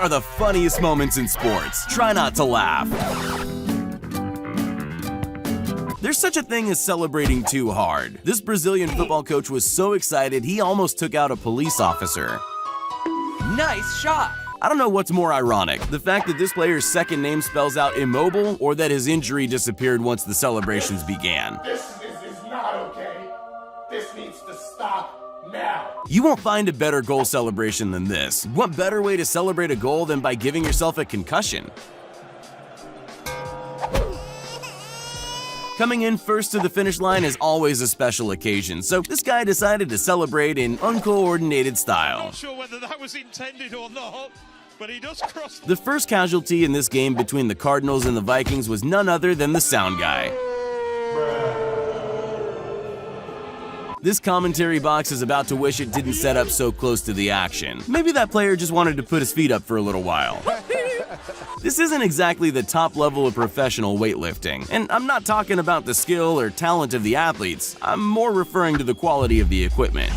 are the funniest moments in sports. Try not to laugh. There's such a thing as celebrating too hard. This Brazilian football coach was so excited he almost took out a police officer. Nice shot! I don't know what's more ironic, the fact that this player's second name spells out immobile, or that his injury disappeared once the celebrations began. This is not okay. This needs to stop now. You won't find a better goal celebration than this. What better way to celebrate a goal than by giving yourself a concussion? Coming in first to the finish line is always a special occasion, so this guy decided to celebrate in uncoordinated style. Not sure whether that was intended or not, but he does cross. The first casualty in this game between the Cardinals and the Vikings was none other than the sound guy. This commentary box is about to wish it didn't set up so close to the action. Maybe that player just wanted to put his feet up for a little while. This isn't exactly the top level of professional weightlifting, and I'm not talking about the skill or talent of the athletes, I'm more referring to the quality of the equipment.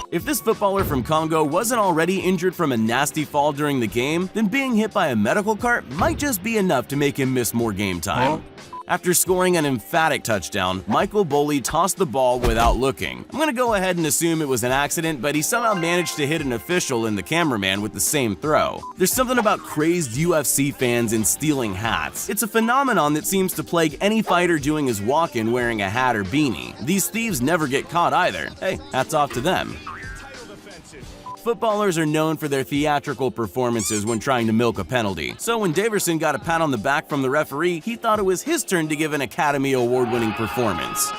If this footballer from Congo wasn't already injured from a nasty fall during the game, then being hit by a medical cart might just be enough to make him miss more game time. After scoring an emphatic touchdown, Michael Boley tossed the ball without looking. I'm gonna go ahead and assume it was an accident, but he somehow managed to hit an official and the cameraman with the same throw. There's something about crazed UFC fans and stealing hats. It's a phenomenon that seems to plague any fighter doing his walk-in wearing a hat or beanie. These thieves never get caught either. Hey, hats off to them. Footballers are known for their theatrical performances when trying to milk a penalty. So when Daverson got a pat on the back from the referee, he thought it was his turn to give an Academy Award-winning performance.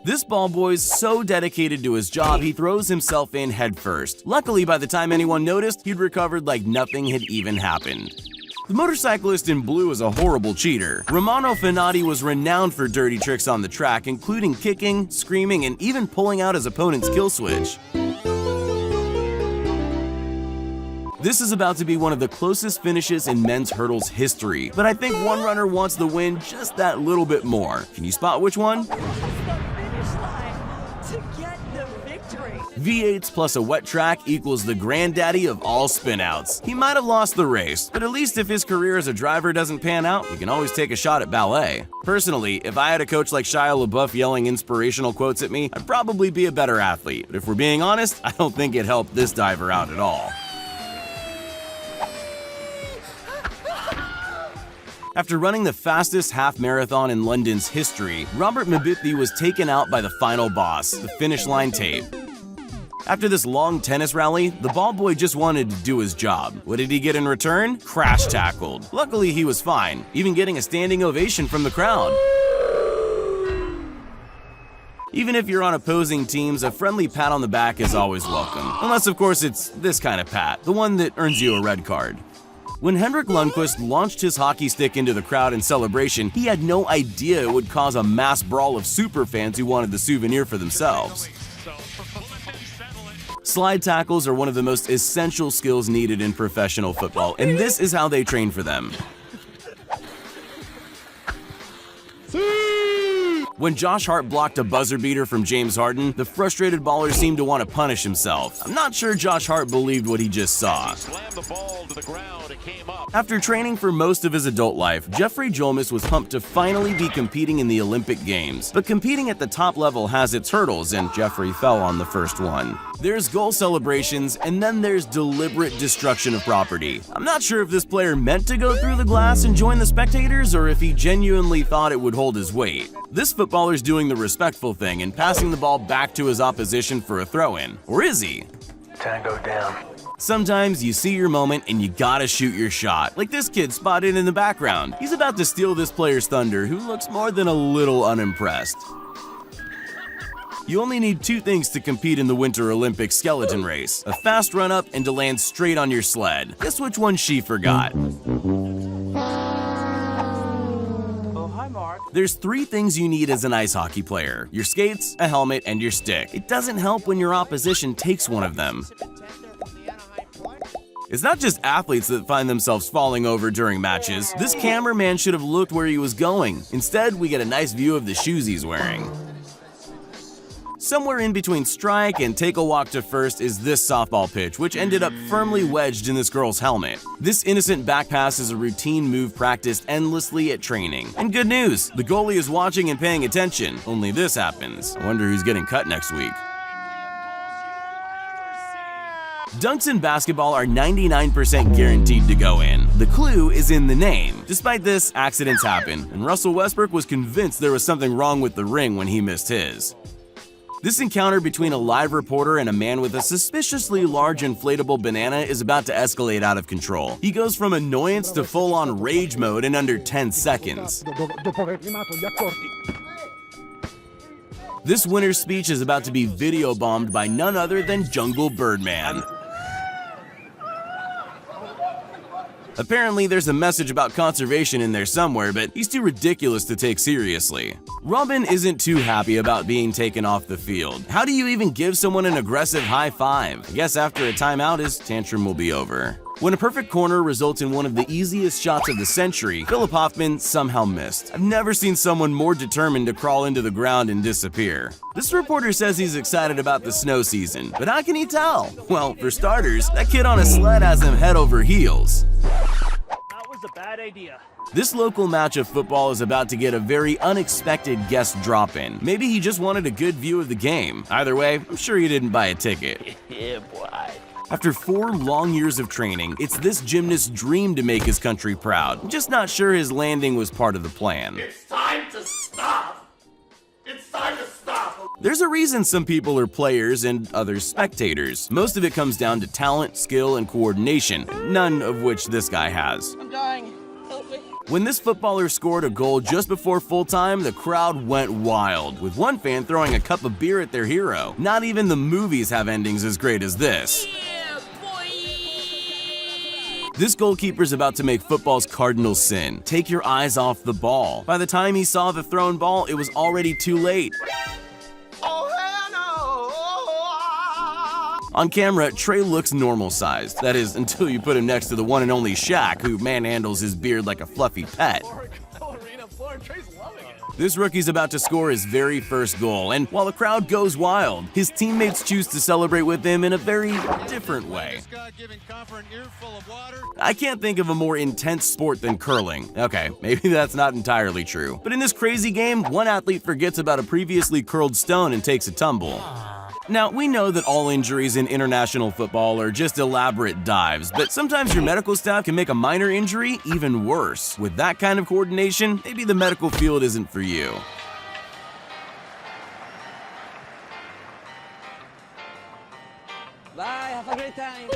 This ball boy's so dedicated to his job, he throws himself in headfirst. Luckily, by the time anyone noticed, he'd recovered like nothing had even happened. The motorcyclist in blue is a horrible cheater. Romano Fenati was renowned for dirty tricks on the track, including kicking, screaming, and even pulling out his opponent's kill switch. This is about to be one of the closest finishes in men's hurdles history, but I think one runner wants the win just that little bit more. Can you spot which one? V8s plus a wet track equals the granddaddy of all spinouts. He might have lost the race, but at least if his career as a driver doesn't pan out, he can always take a shot at ballet. Personally, if I had a coach like Shia LaBeouf yelling inspirational quotes at me, I'd probably be a better athlete. But if we're being honest, I don't think it helped this diver out at all. After running the fastest half marathon in London's history, Robert Mabithe was taken out by the final boss, the finish line tape. After this long tennis rally, the ball boy just wanted to do his job. What did he get in return? Crash tackled. Luckily, he was fine, even getting a standing ovation from the crowd. Even if you're on opposing teams, a friendly pat on the back is always welcome. Unless, of course, it's this kind of pat, the one that earns you a red card. When Henrik Lundqvist launched his hockey stick into the crowd in celebration, he had no idea it would cause a mass brawl of superfans who wanted the souvenir for themselves. Slide tackles are one of the most essential skills needed in professional football, and this is how they train for them. When Josh Hart blocked a buzzer beater from James Harden, the frustrated baller seemed to want to punish himself. I'm not sure Josh Hart believed what he just saw. After training for most of his adult life, Jeffrey Jolmis was pumped to finally be competing in the Olympic Games. But competing at the top level has its hurdles, and Jeffrey fell on the first one. There's goal celebrations, and then there's deliberate destruction of property. I'm not sure if this player meant to go through the glass and join the spectators, or if he genuinely thought it would hold his weight. This footballer's doing the respectful thing and passing the ball back to his opposition for a throw-in. Or is he? Tango down. Sometimes you see your moment and you gotta shoot your shot, like this kid spotted in the background. He's about to steal this player's thunder, who looks more than a little unimpressed. You only need two things to compete in the Winter Olympic skeleton race: a fast run-up and to land straight on your sled. Guess which one she forgot? There's three things you need as an ice hockey player: your skates, a helmet, and your stick. It doesn't help when your opposition takes one of them. It's not just athletes that find themselves falling over during matches. This cameraman should have looked where he was going. Instead, we get a nice view of the shoes he's wearing. Somewhere in between strike and take a walk to first is this softball pitch, which ended up firmly wedged in this girl's helmet. This innocent back pass is a routine move practiced endlessly at training. And good news, the goalie is watching and paying attention. Only this happens. I wonder who's getting cut next week. Dunks in basketball are 99% guaranteed to go in. The clue is in the name. Despite this, accidents happen, and Russell Westbrook was convinced there was something wrong with the ring when he missed his. This encounter between a live reporter and a man with a suspiciously large inflatable banana is about to escalate out of control. He goes from annoyance to full-on rage mode in under 10 seconds. This winner's speech is about to be video bombed by none other than Jungle Birdman. Apparently, there's a message about conservation in there somewhere, but he's too ridiculous to take seriously. Robin isn't too happy about being taken off the field. How do you even give someone an aggressive high five? I guess after a timeout, his tantrum will be over. When a perfect corner results in one of the easiest shots of the century, Philip Hoffman somehow missed. I've never seen someone more determined to crawl into the ground and disappear. This reporter says he's excited about the snow season, but how can he tell? Well, for starters, that kid on a sled has him head over heels. That was a bad idea. This local match of football is about to get a very unexpected guest drop-in. Maybe he just wanted a good view of the game. Either way, I'm sure he didn't buy a ticket. Yeah, boy. After 4 long years of training, it's this gymnast's dream to make his country proud. I'm just not sure his landing was part of the plan. It's time to stop! It's time to stop! There's a reason some people are players and others spectators. Most of it comes down to talent, skill, and coordination, none of which this guy has. I'm dying. Help me. When this footballer scored a goal just before full time, the crowd went wild, with one fan throwing a cup of beer at their hero. Not even the movies have endings as great as this. This goalkeeper's about to make football's cardinal sin: take your eyes off the ball. By the time he saw the thrown ball, it was already too late. On camera, Trey looks normal-sized. That is, until you put him next to the one and only Shaq, who manhandles his beard like a fluffy pet. This rookie's about to score his very first goal, and while the crowd goes wild, his teammates choose to celebrate with him in a very different way. I can't think of a more intense sport than curling. Okay, maybe that's not entirely true. But in this crazy game, one athlete forgets about a previously curled stone and takes a tumble. Now, we know that all injuries in international football are just elaborate dives, but sometimes your medical staff can make a minor injury even worse. With that kind of coordination, maybe the medical field isn't for you. Bye, have a great time.